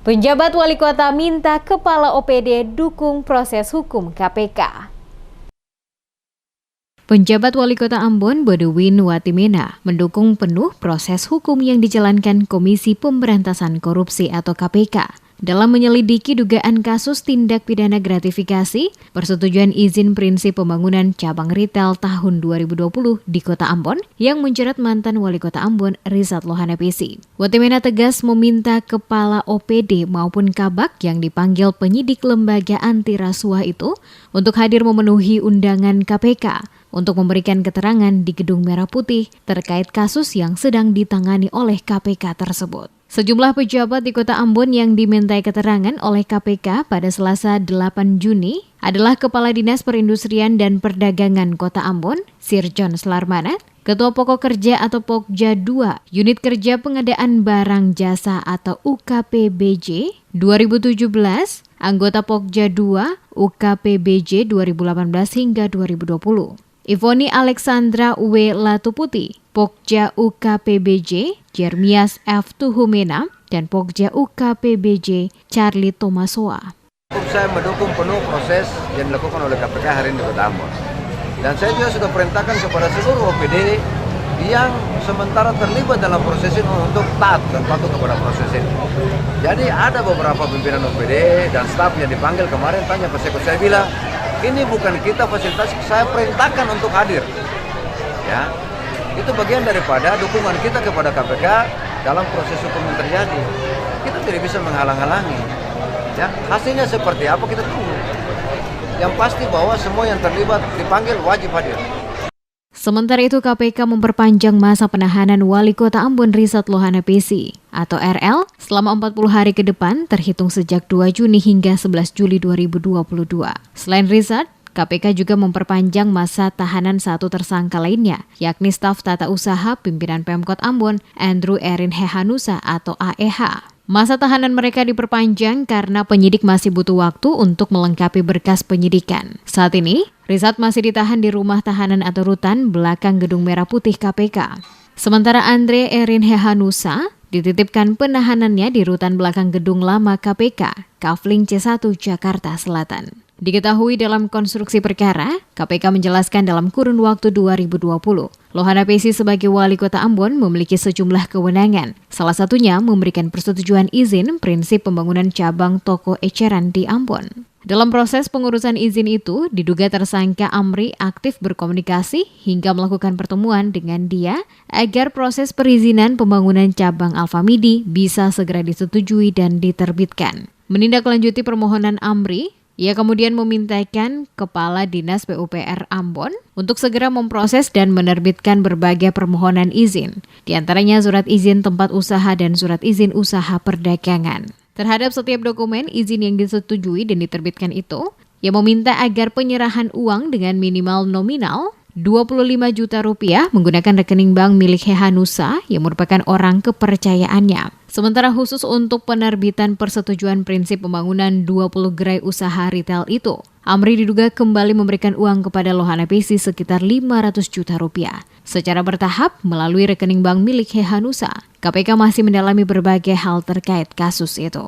Penjabat Wali Kota minta Kepala OPD dukung proses hukum KPK. Penjabat Wali Kota Ambon, Bodewin Watimena, mendukung penuh proses hukum yang dijalankan Komisi Pemberantasan Korupsi atau KPK dalam menyelidiki dugaan kasus tindak pidana gratifikasi persetujuan izin prinsip pembangunan cabang retail tahun 2020 di Kota Ambon yang menjerat mantan Wali Kota Ambon, Rizat Lohanapisi. Watimena tegas meminta Kepala OPD maupun Kabak yang dipanggil penyidik lembaga anti rasuah itu untuk hadir memenuhi undangan KPK untuk memberikan keterangan di Gedung Merah Putih terkait kasus yang sedang ditangani oleh KPK tersebut. Sejumlah pejabat di Kota Ambon yang dimintai keterangan oleh KPK pada Selasa 8 Juni adalah Kepala Dinas Perindustrian dan Perdagangan Kota Ambon, Sirjon Slarmana, Ketua Pokok Kerja atau Pokja 2, Unit Kerja Pengadaan Barang Jasa atau UKPBJ 2017, anggota Pokja 2, UKPBJ 2018 hingga 2020. Ivoni Alexandra W. Latuputi, Pokja UKPBJ, Jeremias F. Tuhumena, dan Pokja UKPBJ Charlie Tomasoa. Saya mendukung penuh proses yang dilakukan oleh KPK hari ini di Kota Ambon. Dan saya juga sudah perintahkan kepada seluruh OPD yang sementara terlibat dalam proses ini untuk taat dan patuh kepada proses ini. Jadi ada beberapa pimpinan OPD dan staf yang dipanggil kemarin tanya ke saya bilang, ini bukan kita fasilitasi, saya perintahkan untuk hadir. Ya, itu bagian daripada dukungan kita kepada KPK dalam proses hukum yang terjadi. Kita tidak bisa menghalang-halangi. Ya, hasilnya seperti apa kita tunggu. Yang pasti bahwa semua yang terlibat dipanggil wajib hadir. Sementara itu KPK memperpanjang masa penahanan Wali Kota Ambon Rizat Lohanapisi atau RL selama 40 hari ke depan terhitung sejak 2 Juni hingga 11 Juli 2022. Selain Rizat, KPK juga memperpanjang masa tahanan satu tersangka lainnya, yakni staf tata usaha pimpinan Pemkot Ambon, Andrew Erin Hehanusa atau AEH. Masa tahanan mereka diperpanjang karena penyidik masih butuh waktu untuk melengkapi berkas penyidikan. Saat ini, Rizat masih ditahan di rumah tahanan atau rutan belakang Gedung Merah Putih KPK. Sementara Andre Erin Hehanusa dititipkan penahanannya di rutan belakang Gedung Lama KPK, Kafling C1, Jakarta Selatan. Diketahui dalam konstruksi perkara, KPK menjelaskan dalam kurun waktu 2020, Lohanapisi sebagai Wali Kota Ambon memiliki sejumlah kewenangan, salah satunya memberikan persetujuan izin prinsip pembangunan cabang toko eceran di Ambon. Dalam proses pengurusan izin itu, diduga tersangka Amri aktif berkomunikasi hingga melakukan pertemuan dengan dia agar proses perizinan pembangunan cabang Alfamidi bisa segera disetujui dan diterbitkan. Menindaklanjuti permohonan Amri, ia kemudian memintakan Kepala Dinas PUPR Ambon untuk segera memproses dan menerbitkan berbagai permohonan izin, di antaranya surat izin tempat usaha dan surat izin usaha perdagangan. Terhadap setiap dokumen izin yang disetujui dan diterbitkan itu, ia meminta agar penyerahan uang dengan minimal nominal Rp25 juta menggunakan rekening bank milik Hehanusa yang merupakan orang kepercayaannya. Sementara khusus untuk penerbitan persetujuan prinsip pembangunan 20 gerai usaha retail itu, Amri diduga kembali memberikan uang kepada Lohanapisi sekitar Rp500 juta secara bertahap melalui rekening bank milik Hehanusa. KPK masih mendalami berbagai hal terkait kasus itu.